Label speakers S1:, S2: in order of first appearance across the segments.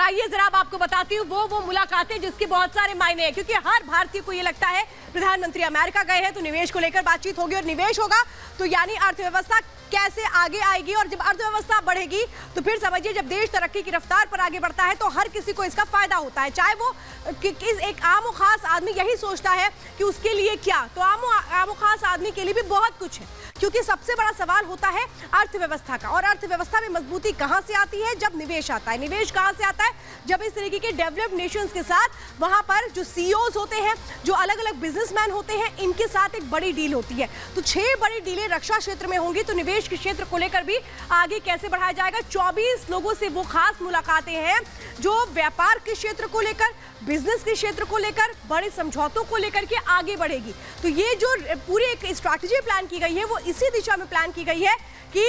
S1: आइए जरा अब आपको बताती हूँ वो मुलाकातें जिसके बहुत सारे मायने हैं, क्योंकि हर भारतीय को ये लगता है प्रधानमंत्री अमेरिका गए हैं तो निवेश को लेकर बातचीत होगी, और निवेश होगा तो यानी अर्थव्यवस्था कैसे आगे आएगी, और जब अर्थव्यवस्था बढ़ेगी तो फिर समझिए जब देश तरक्की की रफ्तार पर आगे बढ़ता है तो हर किसी को इसका फायदा होता है, चाहे वो एक आम और खास आदमी यही सोचता है कि उसके लिए क्या, तो आम और खास आदमी के लिए भी बहुत कुछ है, क्योंकि सबसे बड़ा सवाल होता है अर्थव्यवस्था का। और अर्थव्यवस्था में मजबूती कहां से आती है? जब निवेश आता है। निवेश कहां से आता है? जब इस तरीके के डेवलप्ड नेशंस के साथ वहां पर जो सीईओज होते हैं, जो अलग अलग बिजनेसमैन होते हैं, इनके साथ एक बड़ी डील होती है। तो 6 बड़ी डीलें रक्षा क्षेत्र में होंगी, तो निवेश के क्षेत्र को लेकर भी आगे कैसे बढ़ाया जाएगा। 24 लोगों से वो खास मुलाकातें हैं जो व्यापार के क्षेत्र को लेकर, बिजनेस के क्षेत्र को लेकर, बड़े समझौतों को लेकर के आगे बढ़ेगी। तो ये जो पूरी एक स्ट्रैटेजी प्लान की गई है वो इसी दिशा में प्लान की गई है कि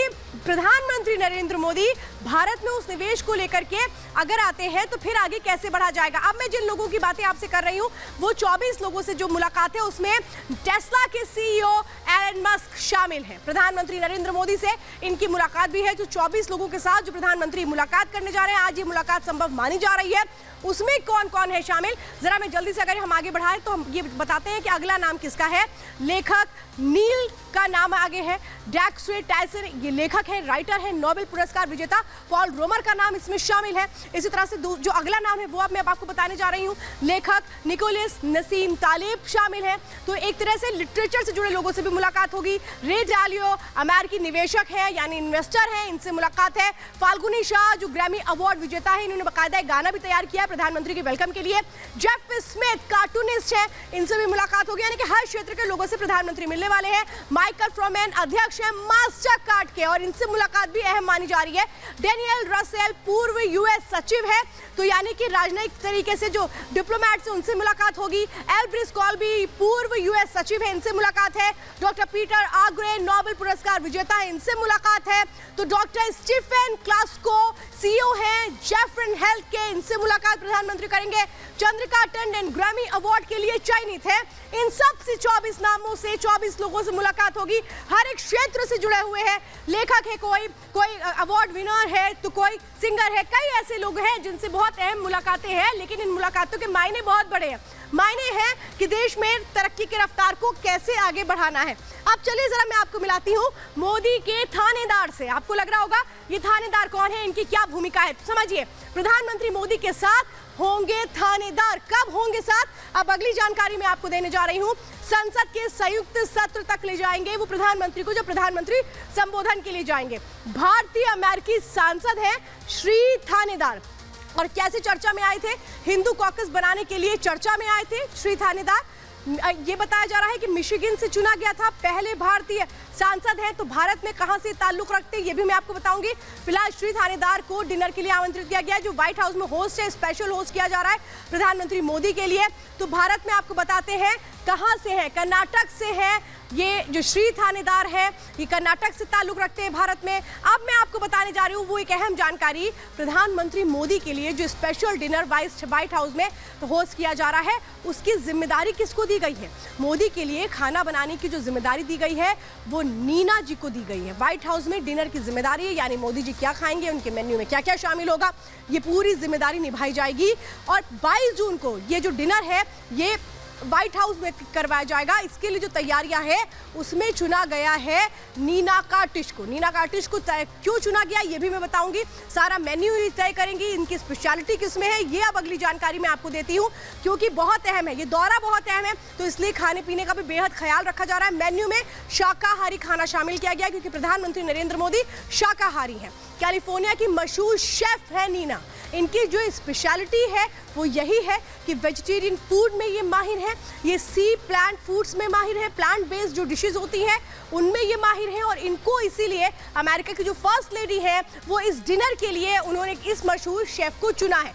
S1: प्रधानमंत्री नरेंद्र मोदी भारत में उस निवेश को लेकर के अगर आते हैं तो फिर आगे कैसे बढ़ा जाएगा। अब मैं जिन लोगों की बातें आपसे कर रही हूं वो 24 लोगों से जो मुलाकात है उसमें टेस्ला के सीईओ एलन मस्क शामिल हैं। प्रधानमंत्री नरेंद्र मोदी से इनकी मुलाकात भी है। जो 24 लोगों के साथ जो प्रधानमंत्री मुलाकात करने जा रहे हैं, आज ये मुलाकात संभव मानी जा रही है। उसमें कौन कौन है शामिल, जरा मैं जल्दी से अगर हम आगे बढ़ाएं तो हम ये बताते हैं कि अगला नाम किसका है। लेखक नील का नाम आगे है। डैक्स्वे टायसन ये लेखक है, राइटर है, नोबेल पुरस्कार विजेता पॉल रोमर का नाम इसमें शामिल है। इसी तरह से जो अगला नाम है वो अब मैं आपको बताने जा रही हूँ। लेखक निकोलस नसीम तालिब शामिल है। तो एक तरह से लिटरेचर से जुड़े लोगों से भी मुलाकात होगी। रे डालियो अमेरिकी निवेशक है यानी इन्वेस्टर है, इनसे मुलाकात है। फाल्गुनी शाह जो ग्रैमी अवार्ड विजेता है, इन्होंने बाकायदा एक गाना भी तैयार किया प्रधानमंत्री के वेलकम के लिए। जेफ स्मिथ कार्टूनिस्ट है, इनसे भी मुलाकात होगी। यानी कि हर क्षेत्र के लोगों से प्रधानमंत्री मिलने वाले हैं। माइकल फ्रोमैन अध्यक्ष है मास्टर कार्ड के, और इनसे मुलाकात भी अहम मानी जा रही है। डेनियल रसेल पूर्व यूएस सचिव है, तो यानी कि राजनयिक तरीके से जो डिप्लोमैट्स हैं उनसे मुलाकात होगी। एल्ब्रिस कॉल्बी पूर्व यूएस सचिव है, इनसे मुलाकात है। डॉक्टर पीटर आग्रे नोबेल पुरस्कार विजेता है, इनसे मुलाकात है। तो डॉक्टर स्टीफन क्लास्को सीईओ हैं जेफरन हेल्थ के, इनसे मुलाकात प्रधानमंत्री करेंगे। चंद्रिका टंडन ग्रैमी अवार्ड के लिए चयनित है। इन सब से 24 नामों से 24 लोगों से मुलाकात होगी। हर एक क्षेत्र से जुड़े हुए हैं। लेखक है, कोई अवार्ड विनर है, तो कोई सिंगर है, कई ऐसे लोग हैं जिनसे बहुत अहम मुलाकातें हैं। लेकिन इन मुलाकातों के मायने बहुत बड़े हैं। मायने हैं कि देश में तरक्की की रफ्तार को कैसे आगे बढ़ाना है। अब चलिए जरा मैं आपको मिलाती हूँ मोदी के थानेदार से। आपको लग रहा होगा ये थानेदार कौन है, इनकी क्या भूमिका है। समझिए, प्रधानमंत्री मोदी के साथ होंगे थानेदार। कब होंगे साथ, अब अगली जानकारी मैं आपको देने जा रही हूँ। संसद के संयुक्त सत्र तक ले जाएंगे वो प्रधानमंत्री को, जब प्रधानमंत्री संबोधन के लिए जाएंगे। भारतीय अमेरिकी सांसद हैं श्री थानेदार, और कैसे चर्चा में आए थे, हिंदू कॉकस बनाने के लिए चर्चा में आए थे श्री थानेदार। ये बताया जा रहा है कि मिशिगन से चुना गया था, पहले भारतीय सांसद हैं। तो भारत में कहां से ताल्लुक रखते हैं ये भी मैं आपको बताऊंगी। फिलहाल श्री थानेदार को डिनर के लिए आमंत्रित किया गया है, जो व्हाइट हाउस में होस्ट है, स्पेशल होस्ट किया जा रहा है प्रधानमंत्री मोदी के लिए। तो भारत में आपको बताते हैं कहां से है, कर्नाटक से है। ये जो श्री थानेदार है ये कर्नाटक से ताल्लुक रखते हैं भारत में। अब मैं आपको बताने जा रही हूँ वो एक अहम जानकारी, प्रधानमंत्री मोदी के लिए जो स्पेशल डिनर व्हाइट हाउस में होस्ट किया जा रहा है उसकी जिम्मेदारी किसको दी गई है। मोदी के लिए खाना बनाने की जो जिम्मेदारी दी गई है वो नीना जी को दी गई है। व्हाइट हाउस में डिनर की जिम्मेदारी है, यानी मोदी जी क्या खाएंगे, उनके मेन्यू में क्या क्या शामिल होगा, ये पूरी जिम्मेदारी निभाई जाएगी। और 22 जून को ये जो डिनर है ये व्हाइट हाउस में करवाया जाएगा। इसके लिए जो तैयारियां हैं उसमें चुना गया है नीना कार्टिश को। नीना कार्टिश को क्यों चुना गया ये भी मैं बताऊंगी। सारा मेन्यू तय करेंगी, इनकी स्पेशलिटी किसमें है ये अब अगली जानकारी मैं आपको देती हूं, क्योंकि बहुत अहम है, ये दौरा बहुत अहम है। तो इसलिए खाने पीने का भी बेहद ख्याल रखा जा रहा है। मेन्यू में शाकाहारी खाना शामिल किया गया क्योंकि प्रधानमंत्री नरेंद्र मोदी शाकाहारी हैं। कैलिफोर्निया की मशहूर शेफ है नीना, इनकी जो स्पेशलिटी है वो यही है कि वेजिटेरियन फूड में ये माहिर है, ये सी प्लांट फूड्स में माहिर है, प्लांट बेस्ड जो डिशेस होती हैं उनमें ये माहिर हैं। और इनको इसीलिए अमेरिका की जो फर्स्ट लेडी है वो इस डिनर के लिए उन्होंने इस मशहूर शेफ को चुना है।